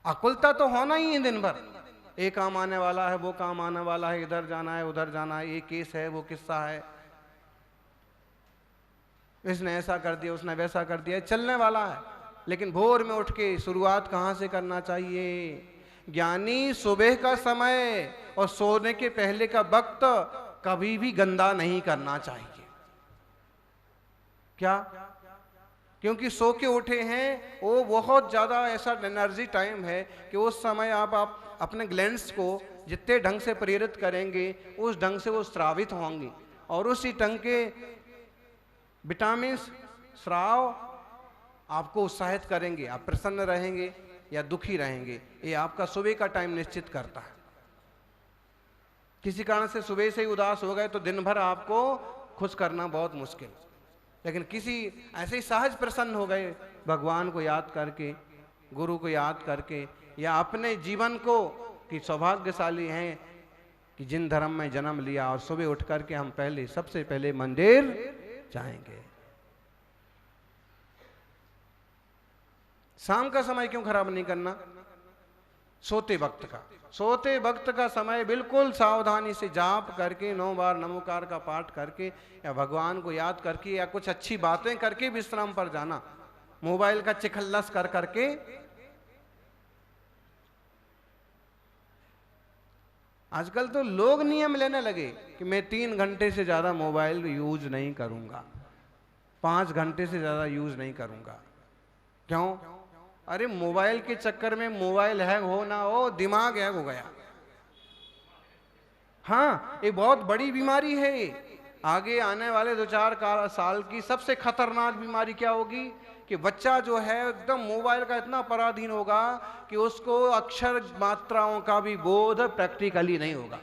अकुलता तो होना ही है दिन भर, ये काम आने वाला है, वो काम आने वाला है, इधर जाना है, उधर जाना है, ये केस है, वो किस्सा है, इसने ऐसा कर दिया, उसने वैसा कर दिया, चलने वाला है। लेकिन भोर में उठ के शुरुआत कहाँ से करना चाहिए? ज्ञानी सुबह का समय और सोने के पहले का वक्त कभी भी गंदा नहीं करना चाहिए। क्या? क्योंकि सो के उठे हैं, वो बहुत ज्यादा ऐसा एनर्जी टाइम है कि उस समय आप अपने ग्लैंड्स को जितने ढंग से प्रेरित करेंगे उस ढंग से वो स्रावित होंगे और उसी ढंग के विटामिन स्राव आपको उत्साहित करेंगे। आप प्रसन्न रहेंगे या दुखी रहेंगे, ये आपका सुबह का टाइम निश्चित करता है। किसी कारण से सुबह से ही उदास हो गए तो दिन भर आपको खुश करना बहुत मुश्किल। लेकिन किसी ऐसे ही सहज प्रसन्न हो गए भगवान को याद करके, गुरु को याद करके, या अपने जीवन को कि सौभाग्यशाली हैं कि जिन धर्म में जन्म लिया और सुबह उठ करके हम सबसे पहले मंदिर जाएंगे। शाम का समय क्यों खराब नहीं करना? सोते वक्त का समय बिल्कुल सावधानी से जाप करके 9 बार नमोकार का पाठ करके या भगवान को याद करके या कुछ अच्छी बातें करके विश्राम पर जाना। मोबाइल का चिखल्लस कर करके आजकल तो लोग नियम लेने लगे कि मैं 3 घंटे से ज्यादा मोबाइल यूज नहीं करूंगा, 5 घंटे से ज्यादा यूज नहीं करूंगा। क्यों? अरे मोबाइल के चक्कर में मोबाइल हैंग हो ना हो, दिमाग हैंग हो गया। हाँ, ये बहुत बड़ी बीमारी है। आगे आने वाले 2-4 साल की सबसे खतरनाक बीमारी क्या होगी कि बच्चा जो है एकदम मोबाइल का इतना पराधीन होगा कि उसको अक्षर मात्राओं का भी बोध प्रैक्टिकली नहीं होगा।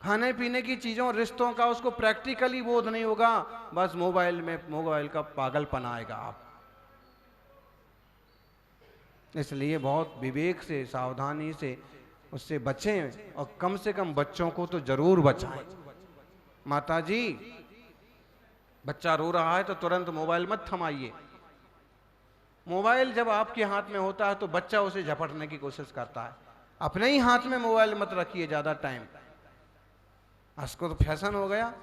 खाने पीने की चीजों, रिश्तों का उसको प्रैक्टिकली बोध नहीं होगा, बस मोबाइल का पागलपन आएगा। आप इसलिए बहुत विवेक से, सावधानी से उससे बचें और कम से कम बच्चों को तो जरूर बचाएं। माता जी, बच्चा रो रहा है तो तुरंत मोबाइल मत थमाइए। मोबाइल जब आपके हाथ में होता है तो बच्चा उसे झपटने की कोशिश करता है। अपने ही हाथ में मोबाइल मत रखिए ज्यादा टाइम। उसको तो फैशन हो गया,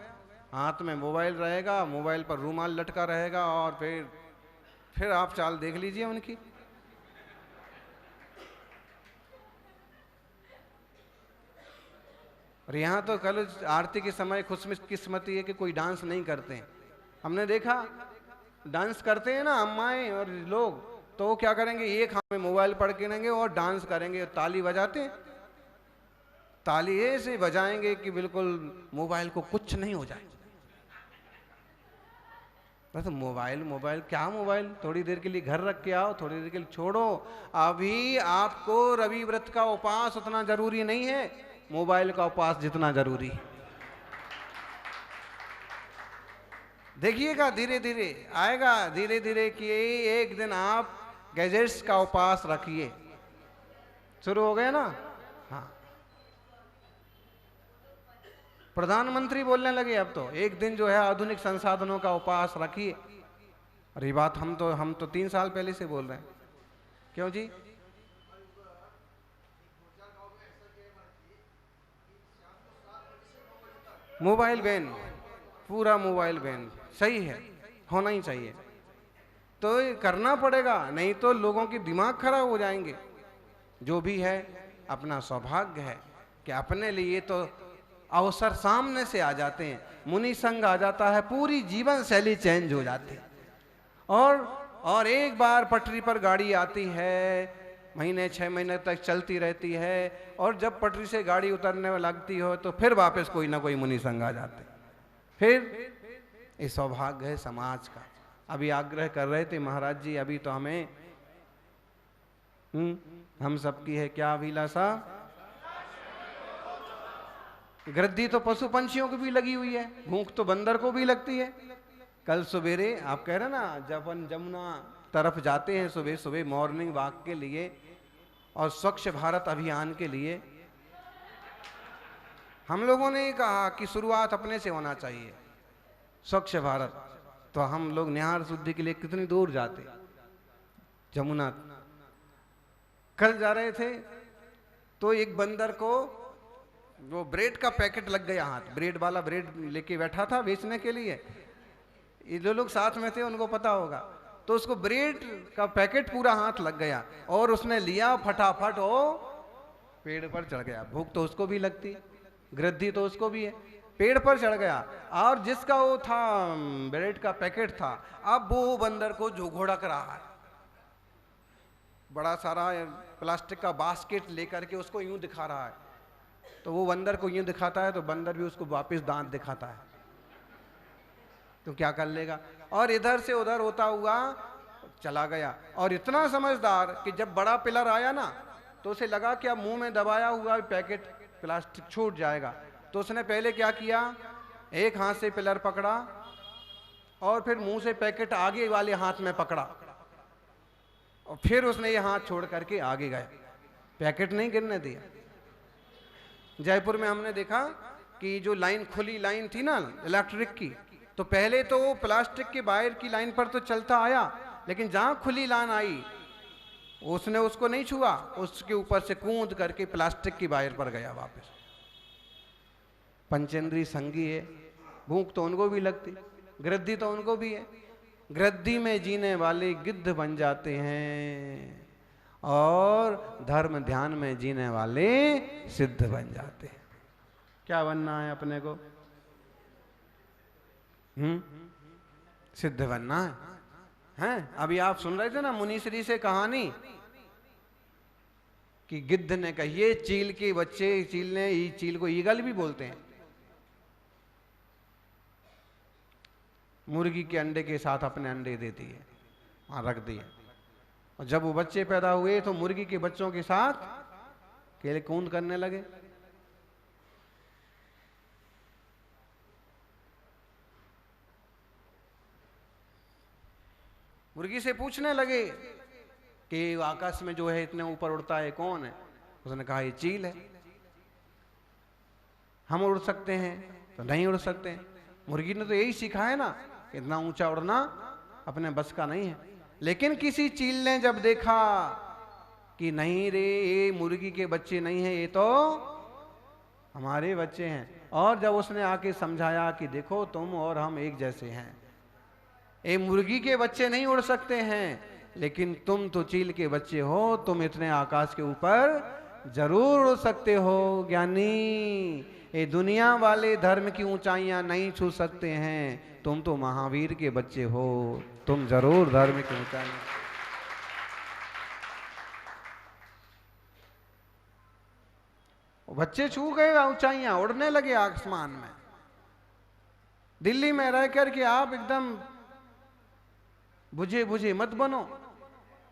हाथ में मोबाइल रहेगा, मोबाइल पर रूमाल लटका रहेगा और फिर आप चाल देख लीजिए उनकी। और यहाँ तो कल आरती के समय खुशकिस्मती है कि कोई डांस नहीं करते हैं। हमने देखा डांस करते हैं ना अम्माएं और लोग, तो वो क्या करेंगे, एक हाथ में मोबाइल पकड़ के रहेंगे और डांस करेंगे, ताली बजाते हैं। ताली ऐसे बजाएंगे कि बिल्कुल मोबाइल को कुछ नहीं हो जाए। बस मोबाइल क्या मोबाइल, थोड़ी देर के लिए घर रख के आओ, थोड़ी देर के लिए छोड़ो। अभी आपको रवि व्रत का उपवास उतना जरूरी नहीं है, मोबाइल का उपवास जितना जरूरी है। देखिएगा धीरे धीरे आएगा, धीरे धीरे कि एक दिन आप गैजेट्स का उपवास रखिए। शुरू हो गए ना? हाँ, प्रधानमंत्री बोलने लगे अब तो एक दिन जो है आधुनिक संसाधनों का उपवास रखिए। अरे बात हम तो 3 साल पहले से बोल रहे हैं। क्यों जी? मोबाइल बैन, पूरा मोबाइल बैन सही है, होना ही चाहिए। तो ये करना पड़ेगा, नहीं तो लोगों के दिमाग खराब हो जाएंगे। जो भी है अपना सौभाग्य है कि अपने लिए तो अवसर सामने से आ जाते हैं, मुनि संग आ जाता है, पूरी जीवन शैली चेंज हो जाती है। और एक बार पटरी पर गाड़ी आती है, महीने 6 महीने तक चलती रहती है, और जब पटरी से गाड़ी उतरने में लगती हो तो फिर वापस कोई ना कोई मुनि संग आ जाते। फिर ये सौभाग्य है समाज का। अभी आग्रह कर रहे थे महाराज जी, अभी तो हमें हम सबकी है क्या अभिलाषा? गृद्धि तो पशु पंछियों को भी लगी हुई है, भूख तो बंदर को भी लगती है। कल सवेरे आप कह रहे ना, जब अपन जमुना तरफ जाते हैं सुबह सुबह मॉर्निंग वॉक के लिए और स्वच्छ भारत अभियान के लिए, हम लोगों ने कहा कि शुरुआत अपने से होना चाहिए, स्वच्छ भारत। तो हम लोग निहार शुद्धि के लिए कितनी दूर जाते, जमुना। कल जा रहे थे तो एक बंदर को वो ब्रेड का पैकेट लग गया हाथ, ब्रेड वाला ब्रेड लेके बैठा था बेचने के लिए। ये जो लोग साथ में थे उनको पता होगा। तो उसको ब्रेड का पैकेट पूरा हाथ लग गया और उसने लिया फटाफट, वो पेड़ पर चढ़ गया। भूख तो उसको भी लगती, गृद्धि तो उसको भी है। पेड़ पर चढ़ गया और जिसका वो था ब्रेड का पैकेट था, अब वो बंदर को जो घोड़क रहा है, बड़ा सारा प्लास्टिक का बास्केट लेकर के उसको यूं दिखा रहा है। तो वो बंदर को यूं दिखाता है तो बंदर भी उसको वापस दांत दिखाता है, तो क्या कर लेगा। और इधर से उधर होता हुआ चला गया। और इतना समझदार कि जब बड़ा पिलर आया ना तो उसे लगा कि अब मुंह में दबाया हुआ पैकेट प्लास्टिक छूट जाएगा। तो उसने पहले क्या किया, एक हाथ से पिलर पकड़ा और फिर मुंह से पैकेट आगे वाले हाथ में पकड़ा और फिर उसने ये हाथ छोड़ करके आगे गया, पैकेट नहीं गिरने दिया। जयपुर में हमने देखा कि जो लाइन, खुली लाइन थी ना इलेक्ट्रिक की, तो पहले तो प्लास्टिक के वायर की लाइन पर तो चलता आया, लेकिन जहां खुली लाइन आई उसने उसको नहीं छुआ, उसके ऊपर से कूद करके प्लास्टिक की वायर पर गया वापस। पंचेंद्रीय संगी है, भूख तो उनको भी लगती, गृद्धि तो उनको भी है। गृद्धि में जीने वाले गिद्ध बन जाते हैं और धर्म ध्यान में जीने वाले सिद्ध बन जाते हैं। क्या बनना है अपने को? सिद्ध बनना है, हैं? अभी आप सुन रहे थे ना मुनीश्री से कहानी कि गिद्ध ने कही, ये चील के बच्चे, चील को ईगल भी बोलते हैं, मुर्गी के अंडे के साथ अपने अंडे देती है, वहां रख दिए। और जब वो बच्चे पैदा हुए तो मुर्गी के बच्चों के साथ खेल कूद करने लगे। मुर्गी से पूछने लगे कि आकाश में जो है इतने ऊपर उड़ता है कौन है? उसने कहा ये चील है। हम उड़ सकते हैं? तो नहीं उड़ सकते। मुर्गी ने तो यही सीखा है ना, इतना ऊंचा उड़ना अपने बस का नहीं है। लेकिन किसी चील ने जब देखा कि नहीं रे, ये मुर्गी के बच्चे नहीं है, ये तो हमारे बच्चे हैं, और जब उसने आके समझाया कि देखो तुम और हम एक जैसे हैं, ये मुर्गी के बच्चे नहीं उड़ सकते हैं, लेकिन तुम तो चील के बच्चे हो, तुम इतने आकाश के ऊपर जरूर उड़ सकते हो ज्ञानी। ये दुनिया वाले धर्म की ऊंचाइयां नहीं छू सकते हैं, तुम तो महावीर के बच्चे हो, तुम जरूर धर्म की ऊंचाई। बच्चे छू गए ऊंचाइयां, उड़ने लगे आसमान में। दिल्ली में रह करके आप एकदम बुझे बुझे मत बनो,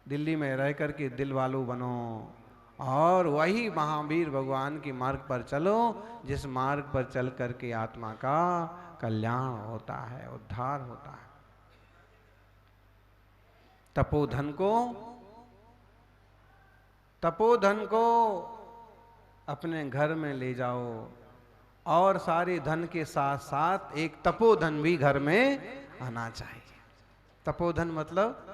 दिल्ली में रह करके दिल वालों बनो और वही महावीर भगवान के मार्ग पर चलो, जिस मार्ग पर चल करके आत्मा का कल्याण होता है, उद्धार होता है। तपोधन को अपने घर में ले जाओ और सारे धन के साथ साथ एक तपोधन भी घर में आना चाहिए। तपोधन मतलब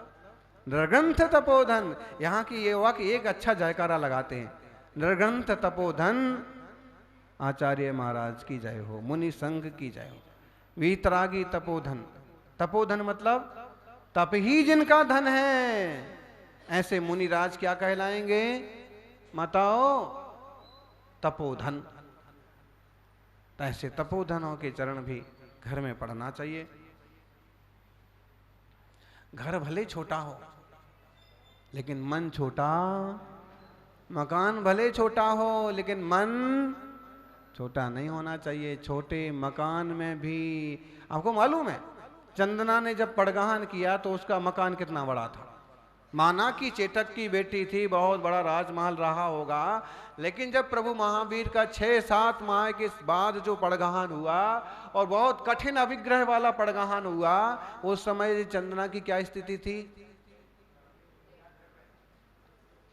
निर्ग्रंथ तपोधन। यहाँ की ये वाक्य एक अच्छा जयकारा लगाते हैं, निर्ग्रंथ तपोधन आचार्य महाराज की जय हो, मुनि संघ की जय हो। वीतरागी तपोधन, तपोधन मतलब तप ही जिनका धन है, ऐसे मुनिराज क्या कहलाएंगे? बताओ, तपोधन। तो ऐसे तपोधनों के चरण भी घर में पढ़ना चाहिए। घर भले छोटा हो लेकिन मन छोटा, मकान भले छोटा हो लेकिन मन छोटा नहीं होना चाहिए। छोटे मकान में भी, आपको मालूम है चंदना ने जब पड़गहन किया तो उसका मकान कितना बड़ा था। माना कि चेटक की बेटी थी, बहुत बड़ा राजमहल रहा होगा, लेकिन जब प्रभु महावीर का 6-7 माह के बाद जो पड़गहन हुआ और बहुत कठिन अभिग्रह वाला पड़गहन हुआ, उस समय चंदना की क्या स्थिति थी?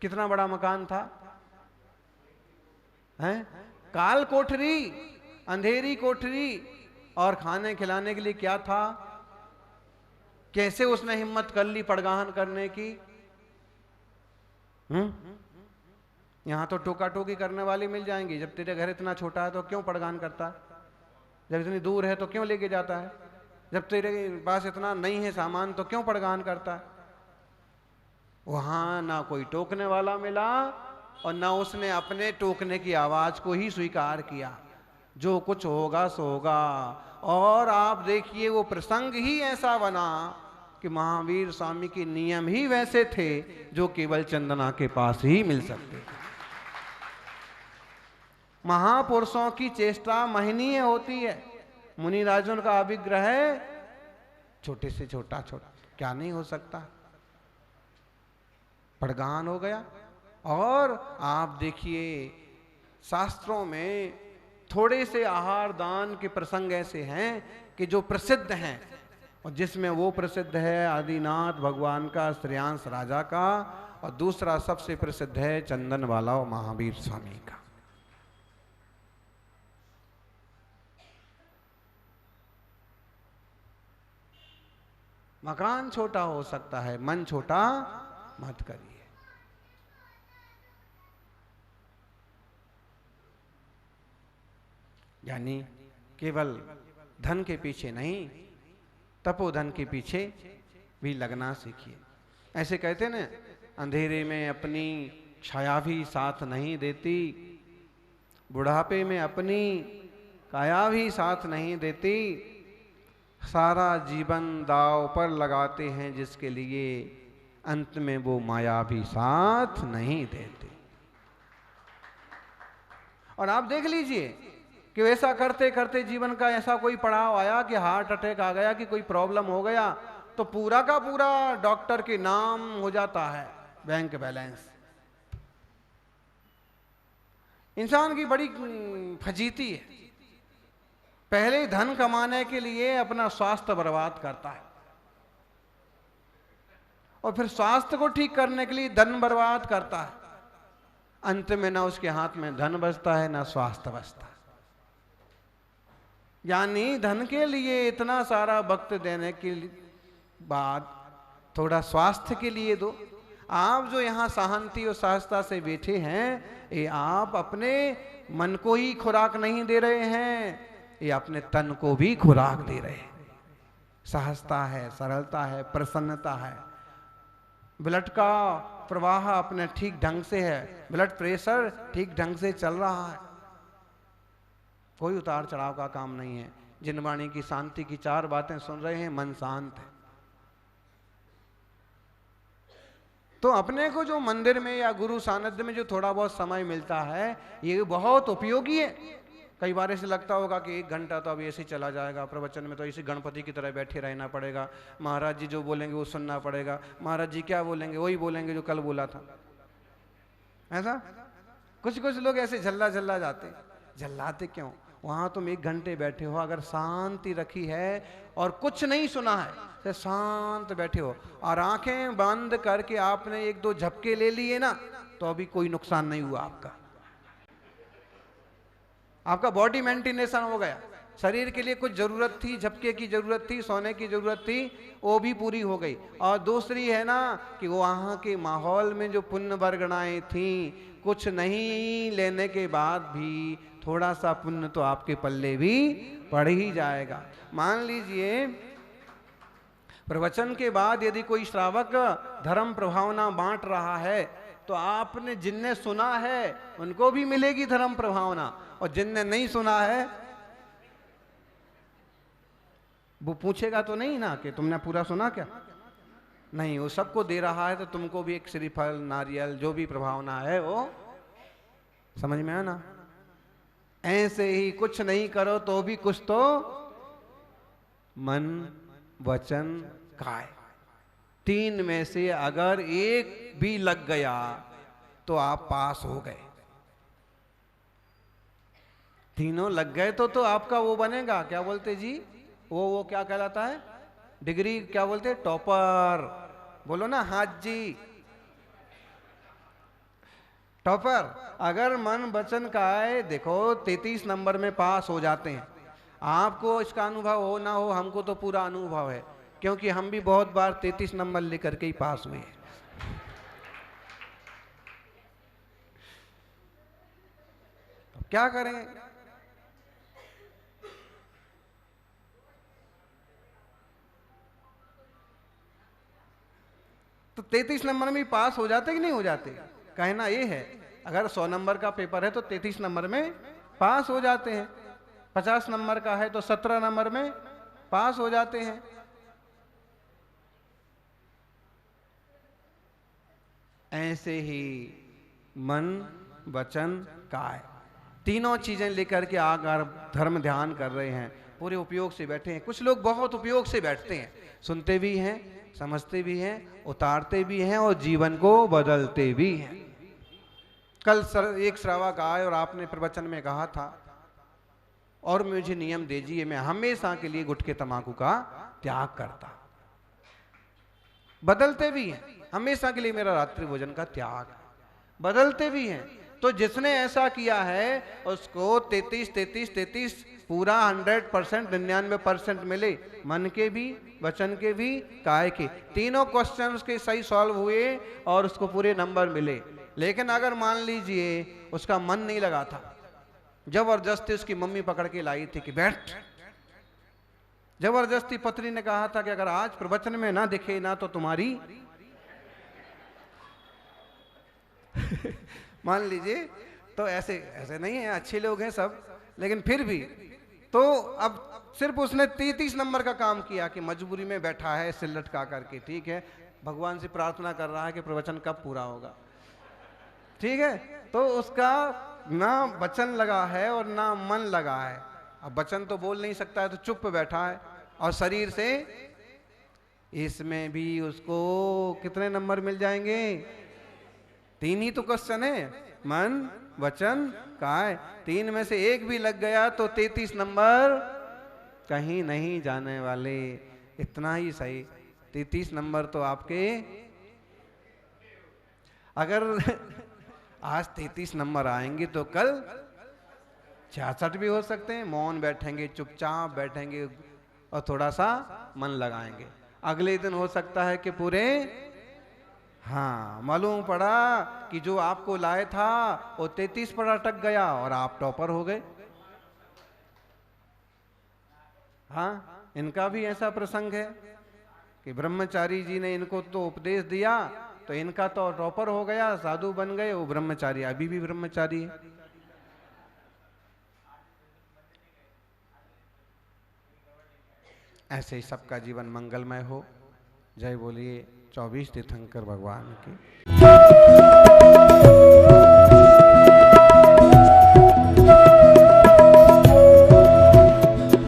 कितना बड़ा मकान था, हैं? काल कोठरी, अंधेरी कोठरी और खाने खिलाने के लिए क्या था? कैसे उसने हिम्मत कर ली पड़गाहन करने की? यहां तो टोका टोकी करने वाले मिल जाएंगे। जब तेरे घर इतना छोटा है तो क्यों पड़गाहन करता है? जब इतनी दूर है तो क्यों लेके जाता है? जब तेरे पास इतना नहीं है सामान तो क्यों पड़गाहन करता है? वहां ना कोई टोकने वाला मिला और ना उसने अपने टोकने की आवाज को ही स्वीकार किया। जो कुछ होगा सो होगा। और आप देखिए वो प्रसंग ही ऐसा बना कि महावीर स्वामी के नियम ही वैसे थे जो केवल चंदना के पास ही मिल सकते थे। महापुरुषों की चेष्टा महनीय होती है। मुनि राजन का अभिग्रह छोटे से छोटा छोटा क्या नहीं हो सकता। पड़गान हो गया। और आप देखिए शास्त्रों में थोड़े से आहार दान के प्रसंग ऐसे हैं कि जो प्रसिद्ध हैं, और जिसमें वो प्रसिद्ध है आदिनाथ भगवान का, श्रेयांश राजा का, और दूसरा सबसे प्रसिद्ध है चंदन वाला और महावीर स्वामी का। मकान छोटा हो सकता है, मन छोटा मत करिए। यानी केवल धन के पीछे नहीं, तपोधन के पीछे भी लगना सीखिए। ऐसे कहते ना, अंधेरे में अपनी छाया भी साथ नहीं देती, बुढ़ापे में अपनी काया भी साथ नहीं देती, सारा जीवन दांव पर लगाते हैं जिसके लिए अंत में वो माया भी साथ नहीं देते। और आप देख लीजिए कि वैसा करते करते जीवन का ऐसा कोई पड़ाव आया कि हार्ट अटैक आ गया, कि कोई प्रॉब्लम हो गया, तो पूरा का पूरा डॉक्टर के नाम हो जाता है बैंक बैलेंस। इंसान की बड़ी फजीती है, पहले धन कमाने के लिए अपना स्वास्थ्य बर्बाद करता है और फिर स्वास्थ्य को ठीक करने के लिए धन बर्बाद करता है। अंत में ना उसके हाथ में धन बचता है ना स्वास्थ्य बचता है। यानी धन के लिए इतना सारा वक्त देने के बाद थोड़ा स्वास्थ्य के लिए दो। आप जो यहाँ शांति और सहजता से बैठे हैं, ये आप अपने मन को ही खुराक नहीं दे रहे हैं, ये अपने तन को भी खुराक दे रहे हैं। सहजता है, सरलता है, प्रसन्नता है, ब्लड का प्रवाह अपने ठीक ढंग से है, ब्लड प्रेशर ठीक ढंग से चल रहा है, कोई उतार चढ़ाव का काम नहीं है। जिन वाणी की शांति की 4 बातें सुन रहे हैं, मन शांत है। तो अपने को जो मंदिर में या गुरु सानिध्य में जो थोड़ा बहुत समय मिलता है, ये बहुत उपयोगी है। कई बार ऐसे लगता होगा कि 1 घंटा तो अभी ऐसे ही चला जाएगा, प्रवचन में तो ऐसे गणपति की तरह बैठे रहना पड़ेगा, महाराज जी जो बोलेंगे वो सुनना पड़ेगा, महाराज जी क्या बोलेंगे वही बोलेंगे जो कल बोला था। ऐसा कुछ कुछ लोग ऐसे झल्ला झल्ला जाते। झल्लाते क्यों? वहां तुम 1 घंटे बैठे हो, अगर शांति रखी है और कुछ नहीं सुना है, तो शांत बैठे हो और आंखें बंद करके आपने 1-2 झपके ले लिए ना, तो अभी कोई नुकसान नहीं हुआ आपका। आपका बॉडी मेंटेनेशन हो गया। शरीर के लिए कुछ जरूरत थी, झपके की जरूरत थी, सोने की जरूरत थी, वो भी पूरी हो गई। और दूसरी है ना कि वो वहाँ के माहौल में जो पुण्य वर्गणाएं थी, कुछ नहीं लेने के बाद भी थोड़ा सा पुण्य तो आपके पल्ले भी पड़ ही जाएगा। मान लीजिए प्रवचन के बाद यदि कोई श्रावक धर्म प्रभावना बांट रहा है, तो आपने जिनने सुना है उनको भी मिलेगी धर्म प्रभावना, और जिनने नहीं सुना है वो पूछेगा तो नहीं ना कि तुमने पूरा सुना क्या? नहीं, वो सबको दे रहा है, तो तुमको भी एक श्रीफल नारियल जो भी प्रभावना है वो समझ में आया ना। ऐसे ही कुछ नहीं करो तो भी कुछ तो मन वचन काय, 3 में से अगर एक भी लग गया तो आप पास हो गए। तीनों लग गए तो आपका वो बनेगा, क्या बोलते जी, वो क्या कहलाता है, डिग्री क्या बोलते, टॉपर। बोलो ना हाथ जी। टॉपर। अगर मन वचन काया देखो 33 नंबर में पास हो जाते हैं। आपको इसका अनुभव हो ना हो, हमको तो पूरा अनुभव है, क्योंकि हम भी बहुत बार 33 नंबर लेकर के ही पास हुए हैं। क्या करें? तो 33 नंबर में पास हो जाते कि नहीं हो जाते? कहना ये है, अगर 100 नंबर का पेपर है तो 33 नंबर में पास हो जाते हैं, 50 नंबर का है तो 17 नंबर में पास हो जाते हैं। ऐसे ही मन वचन काय तीनों चीजें लेकर के आकर धर्म ध्यान कर रहे हैं, पूरे उपयोग से बैठे हैं। कुछ लोग बहुत उपयोग से बैठते हैं, सुनते भी हैं, समझते भी हैं, उतारते भी हैं और जीवन को बदलते भी हैं। कल एक श्रावक आए और आपने प्रवचन में कहा था, और मुझे नियम दीजिए, मैं हमेशा के लिए गुटखे तंबाकू का त्याग करता। बदलते भी हैं, हमेशा के लिए मेरा रात्रि भोजन का त्याग, बदलते भी हैं। तो जिसने ऐसा किया है उसको 33 पूरा 100%, 99% मिले, मन के भी, वचन के भी, काय के। तीनों क्वेश्चंस के सही सॉल्व हुए और उसको पूरे नंबर मिले। लेकिन अगर मान लीजिए उसका मन नहीं लगा था, जबरदस्ती उसकी मम्मी पकड़ के लाई थी कि बैठ, जबरदस्ती पत्नी ने कहा था कि अगर आज प्रवचन में ना दिखे ना तो तुम्हारी मान लीजिए, तो ऐसे ऐसे नहीं है, अच्छे लोग हैं सब, लेकिन फिर भी तो अब सिर्फ उसने 33 नंबर का काम किया कि मजबूरी में बैठा है सिर लटका करके, ठीक है, भगवान से प्रार्थना कर रहा है कि प्रवचन कब पूरा होगा, ठीक है। तो उसका ना वचन लगा है और ना मन लगा है। अब वचन तो बोल नहीं सकता है तो चुप बैठा है, और शरीर से इसमें भी उसको कितने नंबर मिल जाएंगे? 3 ही तो क्वेश्चन है, मन वचन काय। 3 में से एक भी लग गया तो 33 नंबर कहीं नहीं जाने वाले। इतना ही सही, 33 नंबर तो आपके, अगर आज 33 नंबर आएंगे तो कल 66 भी हो सकते हैं। मौन बैठेंगे, चुपचाप बैठेंगे और थोड़ा सा मन लगाएंगे। अगले दिन हो सकता है कि पूरे, हाँ, मालूम पड़ा कि जो आपको लाए था वो 33 पर अटक गया और आप टॉपर हो गए। हाँ, इनका भी ऐसा प्रसंग है कि ब्रह्मचारी जी ने इनको तो उपदेश दिया तो इनका तो टॉपर हो गया, साधु बन गए, वो ब्रह्मचारी अभी भी ब्रह्मचारी है। ऐसे ही सबका जीवन मंगलमय हो। जय बोलिए 24 तीर्थंकर भगवान की।